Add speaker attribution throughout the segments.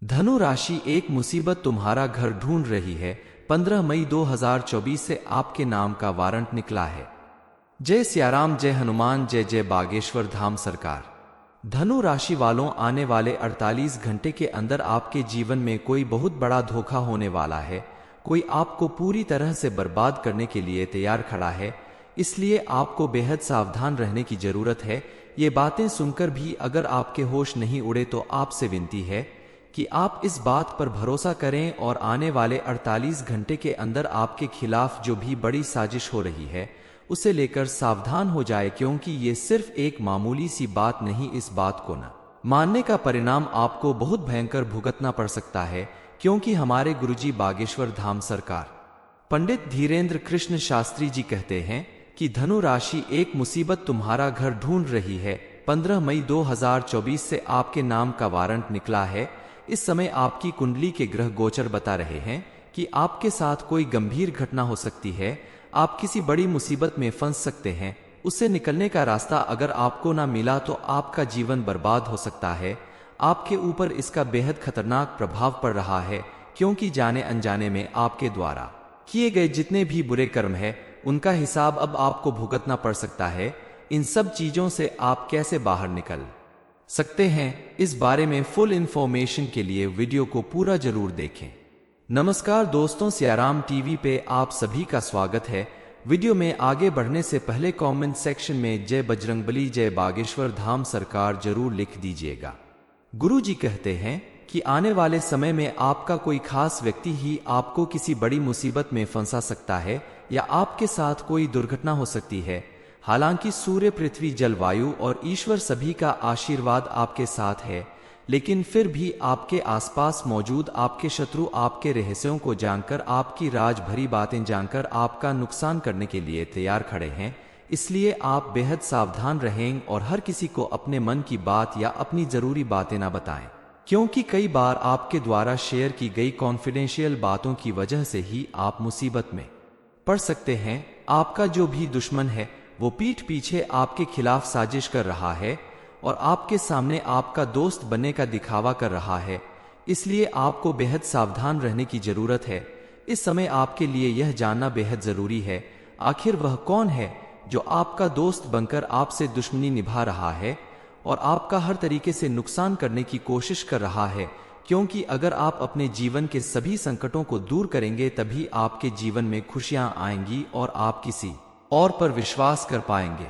Speaker 1: धनु राशि एक मुसीबत तुम्हारा घर ढूंढ रही है। 15 मई 2024 से आपके नाम का वारंट निकला है। जय सियाराम, जय हनुमान, जय जय बागेश्वर धाम सरकार। धनु राशि वालों, आने वाले 48 घंटे के अंदर आपके जीवन में कोई बहुत बड़ा धोखा होने वाला है। कोई आपको पूरी तरह से बर्बाद करने के लिए तैयार खड़ा है, इसलिए आपको बेहद सावधान रहने की जरूरत है। ये बातें सुनकर भी अगर आपके होश नहीं उड़े तो आपसे विनती है कि आप इस बात पर भरोसा करें और आने वाले 48 घंटे के अंदर आपके खिलाफ जो भी बड़ी साजिश हो रही है उसे लेकर सावधान हो जाए, क्योंकि ये सिर्फ एक मामूली सी बात नहीं। इस बात को न मानने का परिणाम आपको बहुत भयंकर भुगतना पड़ सकता है, क्योंकि हमारे गुरुजी बागेश्वर धाम सरकार पंडित धीरेन्द्र कृष्ण शास्त्री जी कहते हैं कि धनु राशि एक मुसीबत तुम्हारा घर ढूंढ रही है। 15 मई 2024 से आपके नाम का वारंट निकला है। इस समय आपकी कुंडली के ग्रह गोचर बता रहे हैं कि आपके साथ कोई गंभीर घटना हो सकती है। आप किसी बड़ी मुसीबत में फंस सकते हैं। उससे निकलने का रास्ता अगर आपको ना मिला तो आपका जीवन बर्बाद हो सकता है। आपके ऊपर इसका बेहद खतरनाक प्रभाव पड़ रहा है, क्योंकि जाने अनजाने में आपके द्वारा किए गए जितने भी बुरे कर्म है उनका हिसाब अब आपको भुगतना पड़ सकता है। इन सब चीजों से आप कैसे बाहर निकल सकते हैं, इस बारे में फुल इंफॉर्मेशन के लिए वीडियो को पूरा जरूर देखें। नमस्कार दोस्तों, सियाराम टीवी पे आप सभी का स्वागत है। वीडियो में आगे बढ़ने से पहले कमेंट सेक्शन में जय बजरंगबली, जय बागेश्वर धाम सरकार जरूर लिख दीजिएगा। गुरुजी कहते हैं कि आने वाले समय में आपका कोई खास व्यक्ति ही आपको किसी बड़ी मुसीबत में फंसा सकता है या आपके साथ कोई दुर्घटना हो सकती है। हालांकि सूर्य, पृथ्वी, जलवायु और ईश्वर सभी का आशीर्वाद आपके साथ है, लेकिन फिर भी आपके आसपास मौजूद आपके शत्रु आपके रहस्यों को जानकर, आपकी राज भरी बातें जानकर आपका नुकसान करने के लिए तैयार खड़े हैं। इसलिए आप बेहद सावधान रहें और हर किसी को अपने मन की बात या अपनी जरूरी बातें ना बताएं, क्योंकि कई बार आपके द्वारा शेयर की गई कॉन्फिडेंशियल बातों की वजह से ही आप मुसीबत में पड़ सकते हैं। आपका जो भी दुश्मन है वो पीठ पीछे आपके खिलाफ साजिश कर रहा है और आपके सामने आपका दोस्त बनने का दिखावा कर रहा है। इसलिए आपको बेहद सावधान रहने की जरूरत है। इस समय आपके लिए यह जानना बेहद जरूरी है, आखिर वह कौन है जो आपका दोस्त बनकर आपसे दुश्मनी निभा रहा है और आपका हर तरीके से नुकसान करने की कोशिश कर रहा है। क्योंकि अगर आप अपने जीवन के सभी संकटों को दूर करेंगे तभी आपके जीवन में खुशियां आएंगी और आप किसी और पर विश्वास कर पाएंगे।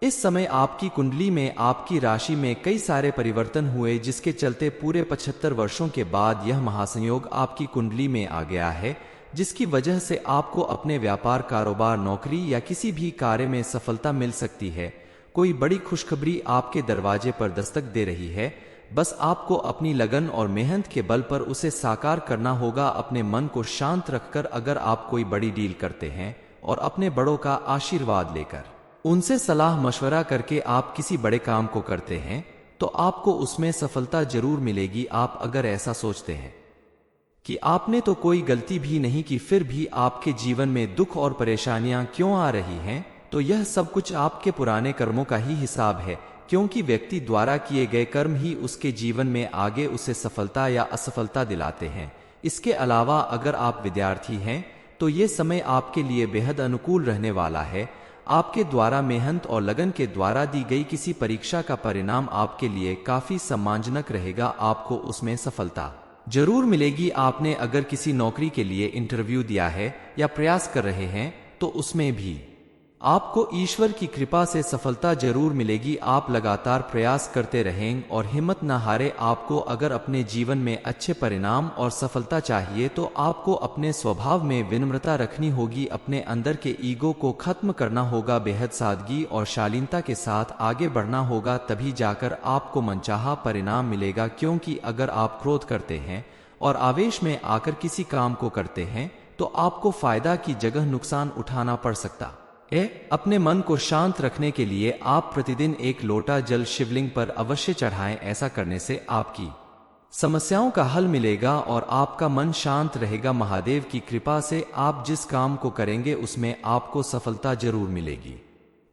Speaker 1: इस समय आपकी कुंडली में, आपकी राशि में कई सारे परिवर्तन हुए, जिसके चलते पूरे 75 वर्षों के बाद यह महासंयोग आपकी कुंडली में आ गया है, जिसकी वजह से आपको अपने व्यापार, कारोबार, नौकरी या किसी भी कार्य में सफलता मिल सकती है। कोई बड़ी खुशखबरी आपके दरवाजे पर दस्तक दे रही है। बस आपको अपनी लगन और मेहनत के बल पर उसे साकार करना होगा। अपने मन को शांत रखकर अगर आप कोई बड़ी डील करते हैं और अपने बड़ों का आशीर्वाद लेकर, उनसे सलाह मशवरा करके आप किसी बड़े काम को करते हैं तो आपको उसमें सफलता जरूर मिलेगी। आप अगर ऐसा सोचते हैं कि आपने तो कोई गलती भी नहीं की फिर भी आपके जीवन में दुख और परेशानियां क्यों आ रही हैं, तो यह सब कुछ आपके पुराने कर्मों का ही हिसाब है। क्योंकि व्यक्ति द्वारा किए गए कर्म ही उसके जीवन में आगे उसे सफलता या असफलता दिलाते हैं। इसके अलावा अगर आप विद्यार्थी हैं तो ये समय आपके लिए बेहद अनुकूल रहने वाला है। आपके द्वारा मेहनत और लगन के द्वारा दी गई किसी परीक्षा का परिणाम आपके लिए काफी सम्मानजनक रहेगा। आपको उसमें सफलता जरूर मिलेगी। आपने अगर किसी नौकरी के लिए इंटरव्यू दिया है या प्रयास कर रहे हैं तो उसमें भी आपको ईश्वर की कृपा से सफलता जरूर मिलेगी। आप लगातार प्रयास करते रहें और हिम्मत न हारे। आपको अगर अपने जीवन में अच्छे परिणाम और सफलता चाहिए तो आपको अपने स्वभाव में विनम्रता रखनी होगी, अपने अंदर के ईगो को खत्म करना होगा, बेहद सादगी और शालीनता के साथ आगे बढ़ना होगा, तभी जाकर आपको मनचाहा परिणाम मिलेगा। क्योंकि अगर आप क्रोध करते हैं और आवेश में आकर किसी काम को करते हैं तो आपको फायदा की जगह नुकसान उठाना पड़ सकता है। अपने मन को शांत रखने के लिए आप प्रतिदिन एक लोटा जल शिवलिंग पर अवश्य चढ़ाएं। ऐसा करने से आपकी समस्याओं का हल मिलेगा और आपका मन शांत रहेगा। महादेव की कृपा से आप जिस काम को करेंगे उसमें आपको सफलता जरूर मिलेगी।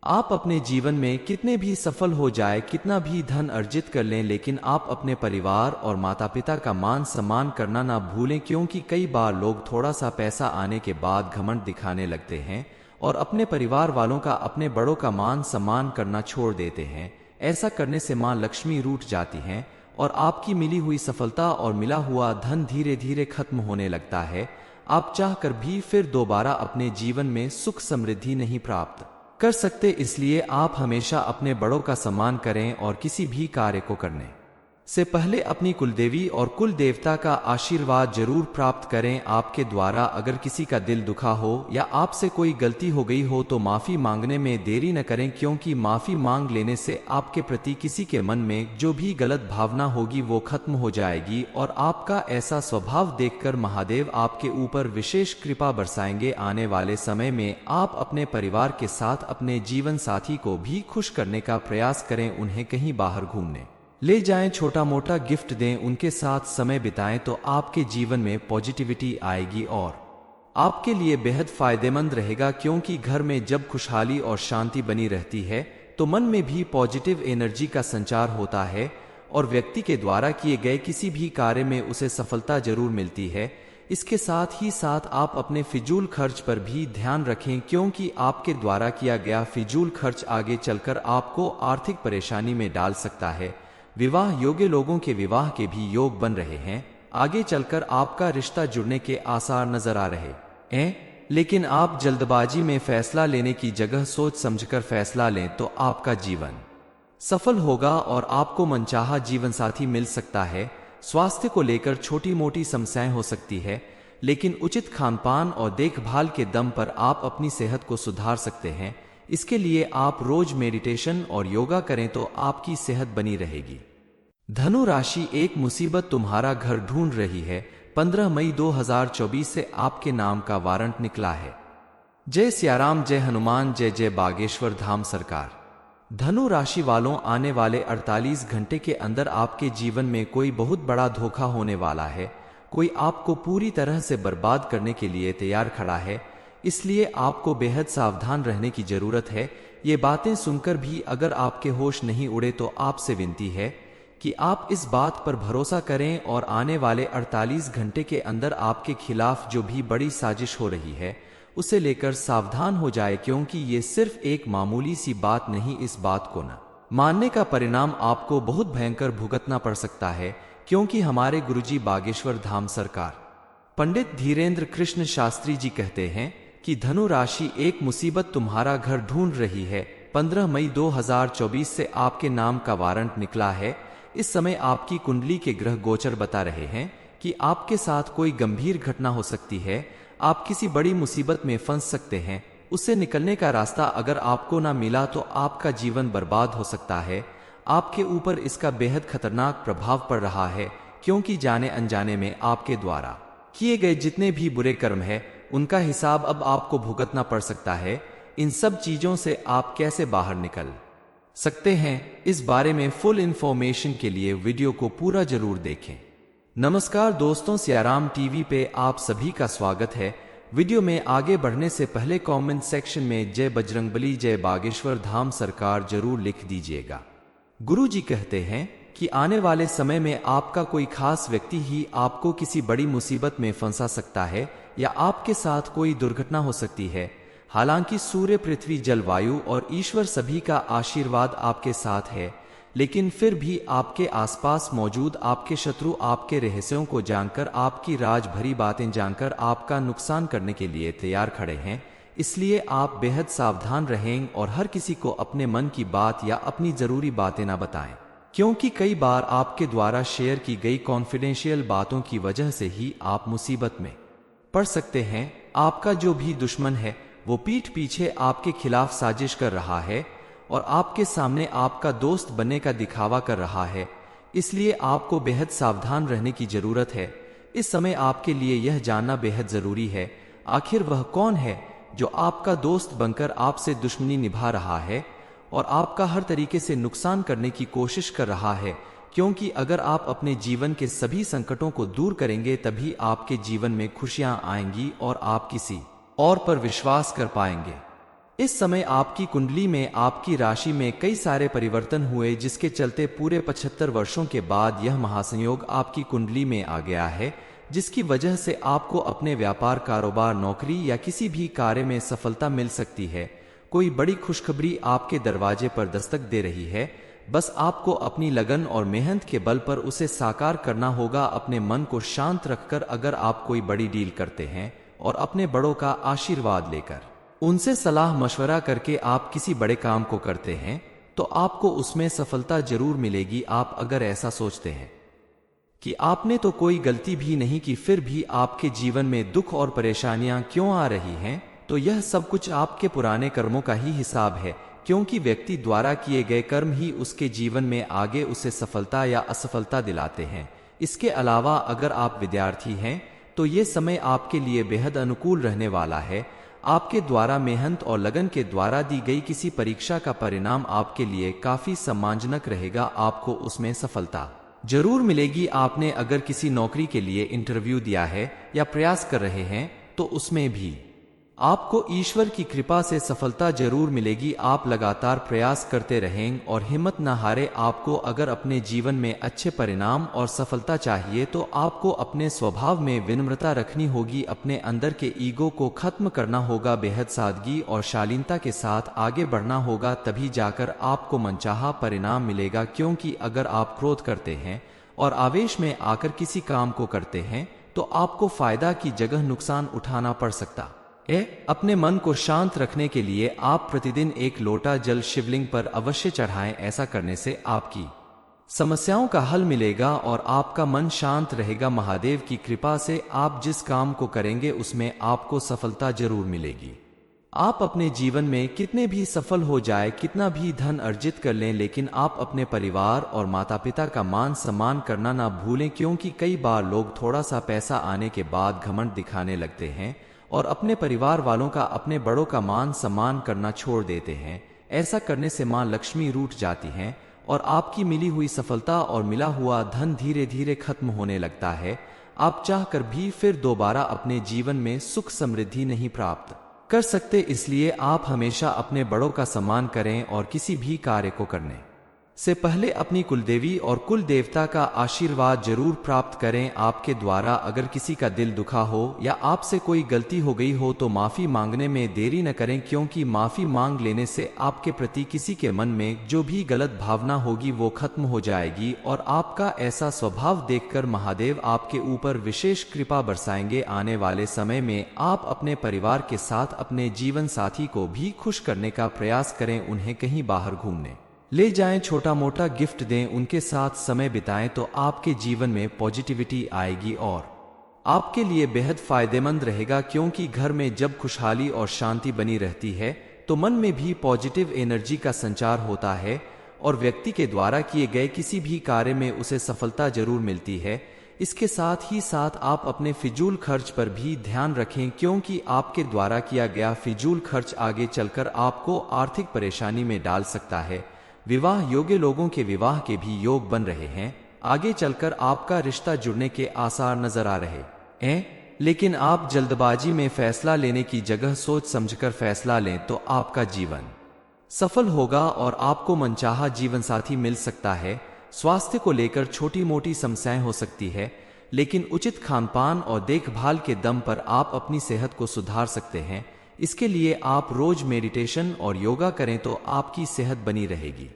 Speaker 1: आप अपने जीवन में कितने भी सफल हो जाए, कितना भी धन अर्जित कर लें, लेकिन आप अपने परिवार और माता पिता का मान सम्मान करना ना भूलें, क्योंकि कई बार लोग थोड़ा सा पैसा आने के बाद घमंड दिखाने लगते हैं और अपने परिवार वालों का, अपने बड़ों का मान सम्मान करना छोड़ देते हैं। ऐसा करने से मां लक्ष्मी रूठ जाती हैं और आपकी मिली हुई सफलता और मिला हुआ धन धीरे धीरे खत्म होने लगता है। आप चाहकर भी फिर दोबारा अपने जीवन में सुख समृद्धि नहीं प्राप्त कर सकते। इसलिए आप हमेशा अपने बड़ों का सम्मान करें और किसी भी कार्य को करने से पहले अपनी कुलदेवी और कुल देवता का आशीर्वाद जरूर प्राप्त करें। आपके द्वारा अगर किसी का दिल दुखा हो या आपसे कोई गलती हो गई हो तो माफी मांगने में देरी न करें, क्योंकि माफी मांग लेने से आपके प्रति किसी के मन में जो भी गलत भावना होगी वो खत्म हो जाएगी और आपका ऐसा स्वभाव देखकर महादेव आपके ऊपर विशेष कृपा बरसाएंगे। आने वाले समय में आप अपने परिवार के साथ अपने जीवन साथी को भी खुश करने का प्रयास करें, उन्हें कहीं बाहर घूमने ले जाएं, छोटा मोटा गिफ्ट दें, उनके साथ समय बिताएं तो आपके जीवन में पॉजिटिविटी आएगी और आपके लिए बेहद फायदेमंद रहेगा। क्योंकि घर में जब खुशहाली और शांति बनी रहती है तो मन में भी पॉजिटिव एनर्जी का संचार होता है और व्यक्ति के द्वारा किए गए किसी भी कार्य में उसे सफलता जरूर मिलती है। इसके साथ ही साथ आप अपने फिजूल खर्च पर भी ध्यान रखें, क्योंकि आपके द्वारा किया गया फिजूल खर्च आगे चलकर आपको आर्थिक परेशानी में डाल सकता है। विवाह योग्य लोगों के विवाह के भी योग बन रहे हैं, आगे चलकर आपका रिश्ता जुड़ने के आसार नजर आ रहे हैं। लेकिन आप जल्दबाजी में फैसला लेने की जगह सोच समझकर फैसला लें तो आपका जीवन सफल होगा और आपको मनचाहा जीवन साथी मिल सकता है। स्वास्थ्य को लेकर छोटी मोटी समस्याएं हो सकती है, लेकिन उचित खानपान और देखभाल के दम पर आप अपनी सेहत को सुधार सकते हैं। इसके लिए आप रोज मेडिटेशन और योगा करें तो आपकी सेहत बनी रहेगी। धनु राशि, एक मुसीबत तुम्हारा घर ढूंढ रही है। 15 मई 2024 से आपके नाम का वारंट निकला है। जय सियाराम, जय हनुमान, जय जय बागेश्वर धाम सरकार। धनु राशि वालों, आने वाले 48 घंटे के अंदर आपके जीवन में कोई बहुत बड़ा धोखा होने वाला है। कोई आपको पूरी तरह से बर्बाद करने के लिए तैयार खड़ा है, इसलिए आपको बेहद सावधान रहने की जरूरत है। ये बातें सुनकर भी अगर आपके होश नहीं उड़े तो आपसे विनती है कि आप इस बात पर भरोसा करें और आने वाले 48 घंटे के अंदर आपके खिलाफ जो भी बड़ी साजिश हो रही है उसे लेकर सावधान हो जाए, क्योंकि ये सिर्फ एक मामूली सी बात नहीं। इस बात को न मानने का परिणाम आपको बहुत भयंकर भुगतना पड़ सकता है, क्योंकि हमारे गुरुजी बागेश्वर धाम सरकार पंडित धीरेन्द्र कृष्ण शास्त्री जी कहते हैं कि धनु राशि, एक मुसीबत तुम्हारा घर ढूंढ रही है। 15 मई 2024 से आपके नाम का वारंट निकला है। इस समय आपकी कुंडली के ग्रह गोचर बता रहे हैं कि आपके साथ कोई गंभीर घटना हो सकती है। आप किसी बड़ी मुसीबत में फंस सकते हैं। उससे निकलने का रास्ता अगर आपको ना मिला तो आपका जीवन बर्बाद हो सकता है। आपके ऊपर इसका बेहद खतरनाक प्रभाव पड़ रहा है, क्योंकि जाने अनजाने में आपके द्वारा किए गए जितने भी बुरे कर्म है उनका हिसाब अब आपको भुगतना पड़ सकता है। इन सब चीजों से आप कैसे बाहर निकल सकते हैं, इस बारे में फुल इंफॉर्मेशन के लिए वीडियो को पूरा जरूर देखें। नमस्कार दोस्तों, सियाराम टीवी पे आप सभी का स्वागत है। वीडियो में आगे बढ़ने से पहले कमेंट सेक्शन में जय बजरंगबली, जय बागेश्वर धाम सरकार जरूर लिख दीजिएगा। गुरुजी कहते हैं कि आने वाले समय में आपका कोई खास व्यक्ति ही आपको किसी बड़ी मुसीबत में फंसा सकता है या आपके साथ कोई दुर्घटना हो सकती है। हालांकि सूर्य, पृथ्वी, जलवायु और ईश्वर सभी का आशीर्वाद आपके साथ है, लेकिन फिर भी आपके आसपास मौजूद आपके शत्रु आपके रहस्यों को जानकर, आपकी राज भरी बातें जानकर आपका नुकसान करने के लिए तैयार खड़े हैं। इसलिए आप बेहद सावधान रहें और हर किसी को अपने मन की बात या अपनी जरूरी बातें ना बताएं, क्योंकि कई बार आपके द्वारा शेयर की गई कॉन्फिडेंशियल बातों की वजह से ही आप मुसीबत में पड़ सकते हैं। आपका जो भी दुश्मन है वो पीठ पीछे आपके खिलाफ साजिश कर रहा है और आपके सामने आपका दोस्त बनने का दिखावा कर रहा है। इसलिए आपको बेहद सावधान रहने की जरूरत है। इस समय आपके लिए यह जानना बेहद जरूरी है, आखिर वह कौन है जो आपका दोस्त बनकर आपसे दुश्मनी निभा रहा है और आपका हर तरीके से नुकसान करने की कोशिश कर रहा है। क्योंकि अगर आप अपने जीवन के सभी संकटों को दूर करेंगे तभी आपके जीवन में खुशियां आएंगी और आप किसी और पर विश्वास कर पाएंगे। इस समय आपकी कुंडली में आपकी राशि में कई सारे परिवर्तन हुए, जिसके चलते पूरे 75 वर्षों के बाद यह महासंयोग आपकी कुंडली में आ गया है, जिसकी वजह से आपको अपने व्यापार, कारोबार, नौकरी या किसी भी कार्य में सफलता मिल सकती है। कोई बड़ी खुशखबरी आपके दरवाजे पर दस्तक दे रही है। बस आपको अपनी लगन और मेहनत के बल पर उसे साकार करना होगा। अपने मन को शांत रखकर अगर आप कोई बड़ी डील करते हैं और अपने बड़ों का आशीर्वाद लेकर, उनसे सलाह मशवरा करके आप किसी बड़े काम को करते हैं तो आपको उसमें सफलता जरूर मिलेगी। आप अगर ऐसा सोचते हैं कि आपने तो कोई गलती भी नहीं की, फिर भी आपके जीवन में दुख और परेशानियां क्यों आ रही हैं, तो यह सब कुछ आपके पुराने कर्मों का ही हिसाब है, क्योंकि व्यक्ति द्वारा किए गए कर्म ही उसके जीवन में आगे उसे सफलता या असफलता दिलाते हैं। इसके अलावा अगर आप विद्यार्थी हैं तो ये समय आपके लिए बेहद अनुकूल रहने वाला है। आपके द्वारा मेहनत और लगन के द्वारा दी गई किसी परीक्षा का परिणाम आपके लिए काफी सम्मानजनक रहेगा। आपको उसमें सफलता जरूर मिलेगी। आपने अगर किसी नौकरी के लिए इंटरव्यू दिया है या प्रयास कर रहे हैं तो उसमें भी आपको ईश्वर की कृपा से सफलता जरूर मिलेगी। आप लगातार प्रयास करते रहें और हिम्मत न हारे। आपको अगर अपने जीवन में अच्छे परिणाम और सफलता चाहिए तो आपको अपने स्वभाव में विनम्रता रखनी होगी, अपने अंदर के ईगो को खत्म करना होगा, बेहद सादगी और शालीनता के साथ आगे बढ़ना होगा, तभी जाकर आपको मनचाहा परिणाम मिलेगा। क्योंकि अगर आप क्रोध करते हैं और आवेश में आकर किसी काम को करते हैं तो आपको फायदा की जगह नुकसान उठाना पड़ सकता है। अपने मन को शांत रखने के लिए आप प्रतिदिन एक लोटा जल शिवलिंग पर अवश्य चढ़ाएं। ऐसा करने से आपकी समस्याओं का हल मिलेगा और आपका मन शांत रहेगा। महादेव की कृपा से आप जिस काम को करेंगे उसमें आपको सफलता जरूर मिलेगी। आप अपने जीवन में कितने भी सफल हो जाए, कितना भी धन अर्जित कर लें, लेकिन आप अपने परिवार और माता पिता का मान सम्मान करना ना भूलें, क्योंकि कई बार लोग थोड़ा सा पैसा आने के बाद घमंड दिखाने लगते हैं और अपने परिवार वालों का, अपने बड़ों का मान सम्मान करना छोड़ देते हैं। ऐसा करने से मां लक्ष्मी रूठ जाती हैं और आपकी मिली हुई सफलता और मिला हुआ धन धीरे धीरे खत्म होने लगता है। आप चाहकर भी फिर दोबारा अपने जीवन में सुख समृद्धि नहीं प्राप्त कर सकते। इसलिए आप हमेशा अपने बड़ों का सम्मान करें और किसी भी कार्य को करने से पहले अपनी कुलदेवी और कुल देवता का आशीर्वाद जरूर प्राप्त करें। आपके द्वारा अगर किसी का दिल दुखा हो या आपसे कोई गलती हो गई हो तो माफी मांगने में देरी न करें, क्योंकि माफी मांग लेने से आपके प्रति किसी के मन में जो भी गलत भावना होगी वो खत्म हो जाएगी और आपका ऐसा स्वभाव देखकर महादेव आपके ऊपर विशेष कृपा बरसाएंगे। आने वाले समय में आप अपने परिवार के साथ अपने जीवन साथी को भी खुश करने का प्रयास करें, उन्हें कहीं बाहर घूमने ले जाएं, छोटा मोटा गिफ्ट दें, उनके साथ समय बिताएं तो आपके जीवन में पॉजिटिविटी आएगी और आपके लिए बेहद फायदेमंद रहेगा। क्योंकि घर में जब खुशहाली और शांति बनी रहती है तो मन में भी पॉजिटिव एनर्जी का संचार होता है और व्यक्ति के द्वारा किए गए किसी भी कार्य में उसे सफलता जरूर मिलती है। इसके साथ ही साथ आप अपने फिजूल खर्च पर भी ध्यान रखें, क्योंकि आपके द्वारा किया गया फिजूल खर्च आगे चलकर आपको आर्थिक परेशानी में डाल सकता है। विवाह योग्य लोगों के विवाह के भी योग बन रहे हैं, आगे चलकर आपका रिश्ता जुड़ने के आसार नजर आ रहे हैं। लेकिन आप जल्दबाजी में फैसला लेने की जगह सोच समझकर फैसला लें तो आपका जीवन सफल होगा और आपको मनचाहा जीवन साथी मिल सकता है। स्वास्थ्य को लेकर छोटी मोटी समस्याएं हो सकती है, लेकिन उचित खानपान और देखभाल के दम पर आप अपनी सेहत को सुधार सकते हैं। इसके लिए आप रोज मेडिटेशन और योगा करें तो आपकी सेहत बनी रहेगी।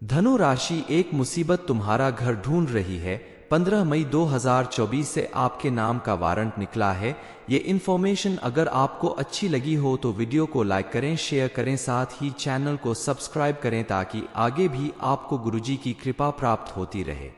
Speaker 1: धनु राशि, एक मुसीबत तुम्हारा घर ढूंढ रही है। 15 मई 2024 से आपके नाम का वारंट निकला है। ये इन्फॉर्मेशन अगर आपको अच्छी लगी हो तो वीडियो को लाइक करें, शेयर करें, साथ ही चैनल को सब्सक्राइब करें ताकि आगे भी आपको गुरुजी की कृपा प्राप्त होती रहे।